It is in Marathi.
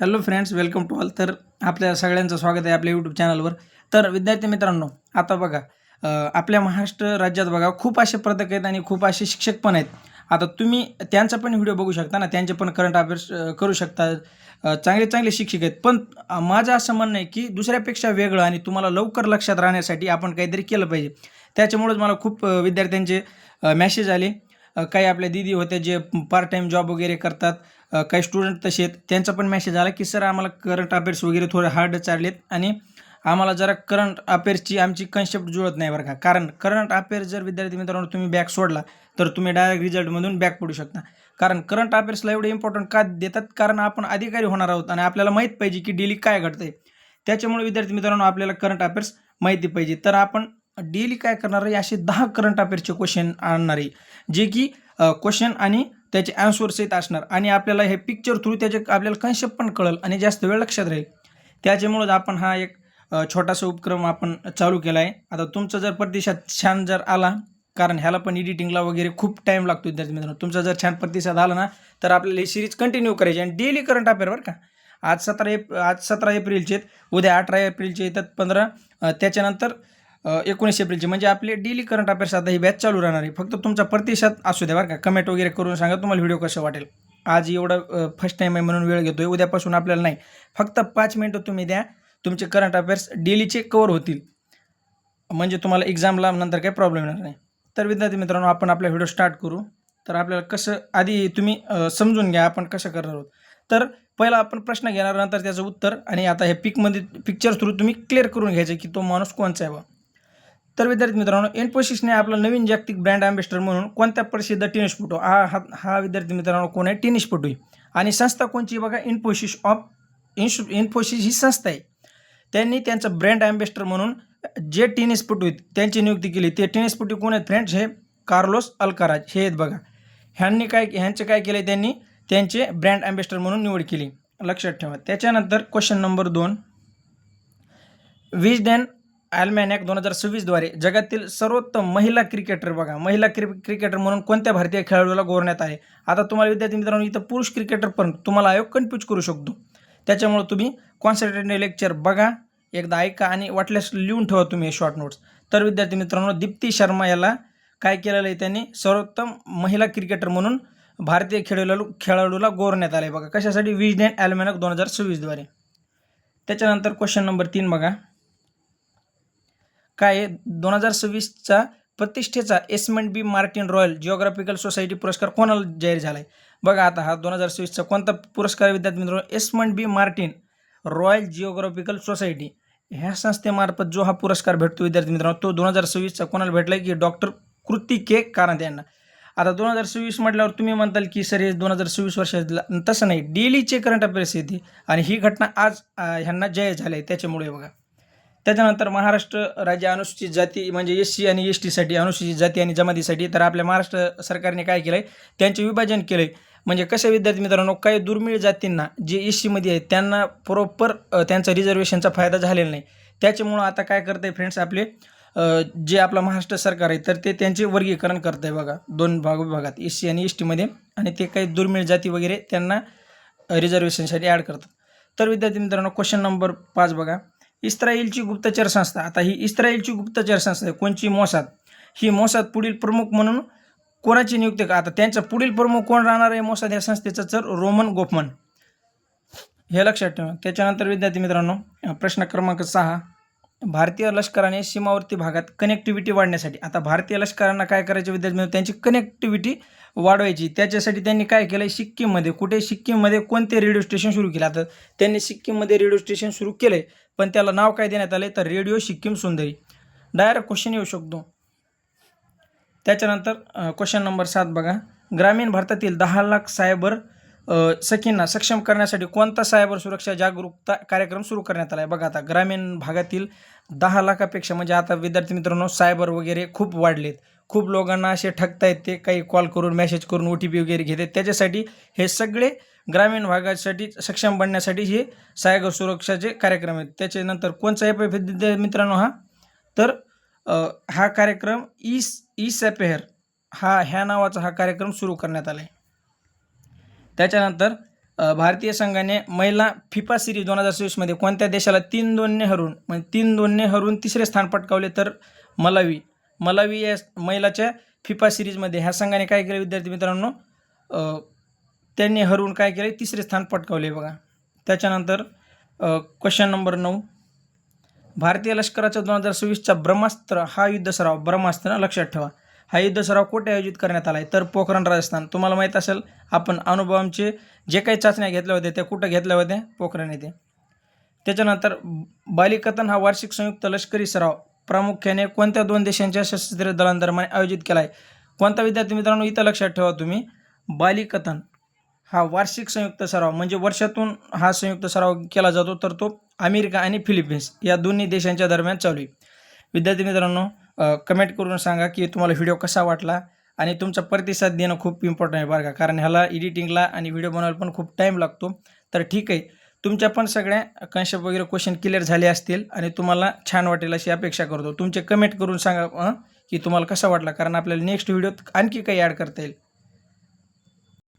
Hello friends, welcome to all. तर आपल्या सगळ्यांचं स्वागत आहे आपल्या यूट्यूब चॅनलवर. तर विद्यार्थी मित्रांनो, आता बघा आपल्या महाराष्ट्र राज्यात बघा खूप असे पदक आहेत आणि खूप असे शिक्षक पण आहेत. आता तुम्ही त्यांचा पण व्हिडिओ बघू शकता ना, त्यांचे पण करंट अफेअर्स करू शकता. चांगले चांगले शिक्षक आहेत. पण माझं असं म्हणणं आहे की दुसऱ्यापेक्षा वेगळं आणि तुम्हाला लवकर लक्षात राहण्यासाठी आपण काहीतरी केलं पाहिजे. त्याच्यामुळेच मला खूप विद्यार्थ्यांचे मेसेज आले. काही आपल्या दीदी होत्या जे पार्ट टाईम जॉब वगैरे करतात. काही स्टुडंट तसे आहेत. त्यांचा पण मेसेज आला की सर आम्हाला करंट अफेअर्स वगैरे थोडे हार्ड चाललेत आणि आम्हाला जरा करंट अफेअर्सची आमची कन्सेप्ट जुळत नाही बरं का. कारण करंट अफेअर्स जर विद्यार्थी मित्रांनो तुम्ही बॅक सोडला तर तुम्ही डायरेक्ट रिझल्टमधून बॅक पडू शकता. कारण करंट अफेअर्सला एवढे इम्पॉर्टंट का देतात? कारण आपण अधिकारी होणार आहोत आणि आपल्याला माहीत पाहिजे की डेली काय घडतंय. त्याच्यामुळे विद्यार्थी मित्रांनो आपल्याला करंट अफेअर्स माहिती पाहिजे. तर आपण डेली काय करणार आहे, असे 10 करंट अफेअर्सचे क्वेश्चन आणणार आहे, जे की क्वेश्चन आणि त्याचे आन्सर्स येत असणार आणि आपल्याला हे पिक्चर थ्रू त्याचे आपल्याला कन्सेप्ट पण कळेल आणि जास्त वेळ लक्षात राहील. त्याच्यामुळेच आपण हा एक छोटासा उपक्रम आपण चालू केला आहे. आता तुमचा जर प्रतिसाद छान जर आला, कारण ह्याला पण एडिटिंगला वगैरे खूप टाईम लागतो विद्यार्थी मित्रांनो. तुमचा जर छान प्रतिसाद आला ना, तर आपल्याला ही सिरीज कंटिन्यू करायची आणि डेली करंट अफेअर बरं का. आज 17 एप्रिलचे आहेत, उद्या 18 एप्रिलचे येतात 15, त्याच्यानंतर 19 एप्रिलचे, म्हणजे आपले डेली करंट अफेअर्स आता ही बॅच चालू राहणार आहे. फक्त तुमचा प्रतिसाद असू द्या बरं का. कमेंट वगैरे करून सांगा तुम्हाला व्हिडिओ कसं वाटेल. आज एवढं फर्स्ट टाईम आहे म्हणून वेळ घेतोय. उद्यापासून आपल्याला नाही, फक्त 5 मिनिटं तुम्ही द्या, तुमचे करंट अफेअर्स डेलीचे कव्हर होतील. म्हणजे तुम्हाला एक्झामला नंतर काही प्रॉब्लेम येणार नाही. तर विद्यार्थी मित्रांनो, आपण आपला व्हिडिओ स्टार्ट करू. तर आपल्याला कसं आधी तुम्ही समजून घ्या आपण कसं करणार आहोत. तर पहिला आपण प्रश्न घेणार, नंतर त्याचं उत्तर, आणि आता हे पिक्चर थ्रू तुम्ही क्लिअर करून घ्यायचं की तो माणूस कोणचा आहे बा. तर विद्यार्थी मित्रांनो, इन्फोसिसने आपला नवीन जागतिक ब्रँड अँबॅसेडर म्हणून कोणत्या प्रसिद्ध टेनिसपटू हा विद्यार्थी मित्रांनो कोण आहे? टेनिसपटू आहे. आणि संस्था कोणची बघा? इन्फोसिस ही संस्था आहे. त्यांनी त्यांचं ब्रँड अँबॅसेडर म्हणून जे टेनिसपटू आहेत त्यांची नियुक्ती केली. ते टेनिसपटू कोण आहेत फ्रेंड्स? हे कार्लोस अल्काराज हे आहेत बघा. ह्यांचं काय केलं? त्यांनी त्यांचे ब्रँड अँबॅसेडर म्हणून निवड केली. लक्षात ठेवा. त्याच्यानंतर क्वेश्चन नंबर 2, विजडॅन ॲल्मॅनॅक 2026 द्वारे जगातील सर्वोत्तम महिला क्रिकेटर बघा, महिला क्रिकेटर म्हणून कोणत्या भारतीय खेळाडूला गौरवण्यात आले? आता तुम्हाला विद्यार्थी मित्रांनो इथं पुरुष क्रिकेटर पण तुम्हाला आयोग कन्फ्यूज करू शकतो. त्याच्यामुळे तुम्ही कॉन्सन्ट्रेटेड लेक्चर बघा, एकदा ऐका आणि वाटल्यास लिहून ठेवा तुम्ही हे शॉर्ट नोट्स. तर विद्यार्थी मित्रांनो, दीप्ती शर्मा याला काय केलेलं आहे? त्यांनी सर्वोत्तम महिला क्रिकेटर म्हणून भारतीय खेळाडूला गौरवण्यात आले बघा. कशासाठी? विजडॅन ॲल्मॅनॅक 2026 द्वारे. त्याच्यानंतर क्वेश्चन नंबर 3 बघा, काय 2026चा प्रतिष्ठेचा एस्मंड बी मार्टिन रॉयल जिओग्राफिकल सोसायटी पुरस्कार कोणाला जाहीर झाला आहे? बघा, आता हा 2026चा कोणता पुरस्कार विद्यार्थी मित्रांनो? एस्मंड बी मार्टिन रॉयल जिओग्राफिकल सोसायटी ह्या संस्थेमार्फत जो हा पुरस्कार भेटतो विद्यार्थी मित्रांनो, तो 2026चा कोणाला भेटला की डॉक्टर कृती के कारांत यांना. आता 2026 म्हटल्यावर तुम्ही म्हणताल की सर हे 2026 वर्षातला, तसं नाही, डेलीचे करंट अफेअर्स येते आणि ही घटना आज ह्यांना जाहीर झाली आहे, त्याच्यामुळे बघा. त्याच्यानंतर महाराष्ट्र राज्य अनुसूचित जाती म्हणजे SC आणि STसाठी, अनुसूचित जाती आणि जमातीसाठी, तर आपल्या महाराष्ट्र सरकारने काय केलं आहे? त्यांचे विभाजन केलं आहे. म्हणजे कसं विद्यार्थी मित्रांनो, काही दुर्मिळ जातींना जे SCमध्ये आहेत त्यांना प्रॉपर त्यांचा रिझर्वेशनचा फायदा झालेला नाही. त्याच्यामुळं आता काय करतं आहे फ्रेंड्स, आपले जे आपलं महाराष्ट्र सरकार आहे तर ते त्यांचे वर्गीकरण करतं आहे बघा, 2 विभागात, SC आणि STमध्ये, आणि ते काही दुर्मिळ जाती वगैरे त्यांना रिझर्वेशनसाठी ॲड करतात. तर विद्यार्थी मित्रांनो, क्वेश्चन नंबर 5 बघा, इस्रायलची गुप्तचर संस्था, आता ही इस्रायलची गुप्तचर संस्था आहे कोणची? मोसाद. ही मोसाद पुढील प्रमुख म्हणून कोणाची नियुक्ती का? आता त्यांचा पुढील प्रमुख कोण राहणार आहे मोसाद या संस्थेचा? तर रोमन गोफमन, हे लक्षात ठेवा. त्याच्यानंतर विद्यार्थी मित्रांनो, प्रश्न क्रमांक 6, भारतीय लष्कराने सीमावर्ती भागात कनेक्टिव्हिटी वाढण्यासाठी, आता भारतीय लष्करांना काय करायचे विद्यार्थी मित्रांनो? त्यांची कनेक्टिव्हिटी वाढवायची. त्याच्यासाठी त्यांनी काय केलं? सिक्कीममध्ये, कुठे? सिक्कीममध्ये कोणते रेडिओ स्टेशन सुरू केलं? आता त्यांनी सिक्कीममध्ये रेडिओ स्टेशन सुरू केले, पण त्याला नाव काय देण्यात आले? तर रेडिओ सिक्कीम सुंदरी. डायरेक्ट क्वेश्चन येऊ शकतो. त्याच्यानंतर क्वेश्चन नंबर 7 बघा, ग्रामीण भारतातील 10 लाख सायबर सखींना सक्षम करण्यासाठी कोणता सायबर सुरक्षा जागरूकता कार्यक्रम सुरू करण्यात आला आहे? बघा, आता ग्रामीण भागातील 10 लाखापेक्षा, म्हणजे आता विद्यार्थी मित्रांनो सायबर वगैरे खूप वाढलेत. खूप लोकांना असे ठगतायत, ते काही कॉल करून मेसेज करून OTP वगैरे घेतात. त्याच्यासाठी हे सगळे ग्रामीण भागासाठी सक्षम बनण्यासाठी हे सायबर सुरक्षाचे कार्यक्रम आहेत. त्याच्यानंतर कोणचा ॲप आहे मित्रांनो हा? तर हा कार्यक्रम ई सॅपेहर ह्या नावाचा हा कार्यक्रम सुरू करण्यात आला आहे. त्याच्यानंतर भारतीय संघाने महिला फिफा सिरीज 2024 मध्ये कोणत्या देशाला 3-2ने हरून म्हणजे 3-2ने हरून तिसरे स्थान पटकावले? तर मलावी या महिलाच्या फिफा सिरीजमध्ये ह्या संघाने काय केलं विद्यार्थी मित्रांनो? त्यांनी हरून काय केले? तिसरे स्थान पटकावले बघा. त्याच्यानंतर क्वेश्चन नंबर 9, भारतीय लष्कराचा 2026चा ब्रह्मास्त्र हा युद्ध सराव, ब्रह्मास्त्र लक्षात ठेवा, हा युद्ध सराव कुठे आयोजित करण्यात आला आहे? तर पोखरण राजस्थान. तुम्हाला माहीत असेल आपण अणुबॉम्बचे जे काही चाचण्या घेतल्या होत्या त्या कुठं घेतल्या होत्या? पोखरण येथे. त्याच्यानंतर बालिकथन हा वार्षिक संयुक्त लष्करी सराव प्रामुख्याने कोणत्या 2 देशांच्या सशस्त्र दलांदरम्यान आयोजित केला आहे? कोणता विद्यार्थी मित्रांनो? इथं लक्षात ठेवा तुम्ही, बालिकथन हा वार्षिक संयुक्त सराव म्हणजे वर्षातून हा संयुक्त सराव केला जातो, तर तो अमेरिका आणि फिलिपिन्स या दोन्ही देशांच्या दरम्यान चालू आहे. विद्यार्थी मित्रांनो कमेंट करून सांगा की तुम्हाला व्हिडिओ कसा वाटला, आणि तुमचा प्रतिसाद देणं खूप इम्पॉर्टंट आहे बरं का, कारण ह्याला एडिटिंगला आणि व्हिडिओ बनवायला पण खूप टाईम लागतो. तर ठीक आहे, तुमच्या पण सगळ्या कन्सेप्ट वगैरे क्वेश्चन क्लिअर झाले असतील आणि तुम्हाला छान वाटेल अशी अपेक्षा करतो. तुमचे कमेंट करून सांगा की तुम्हाला कसा वाटला, कारण आपल्याला नेक्स्ट व्हिडिओत आणखी काही ॲड करता येईल.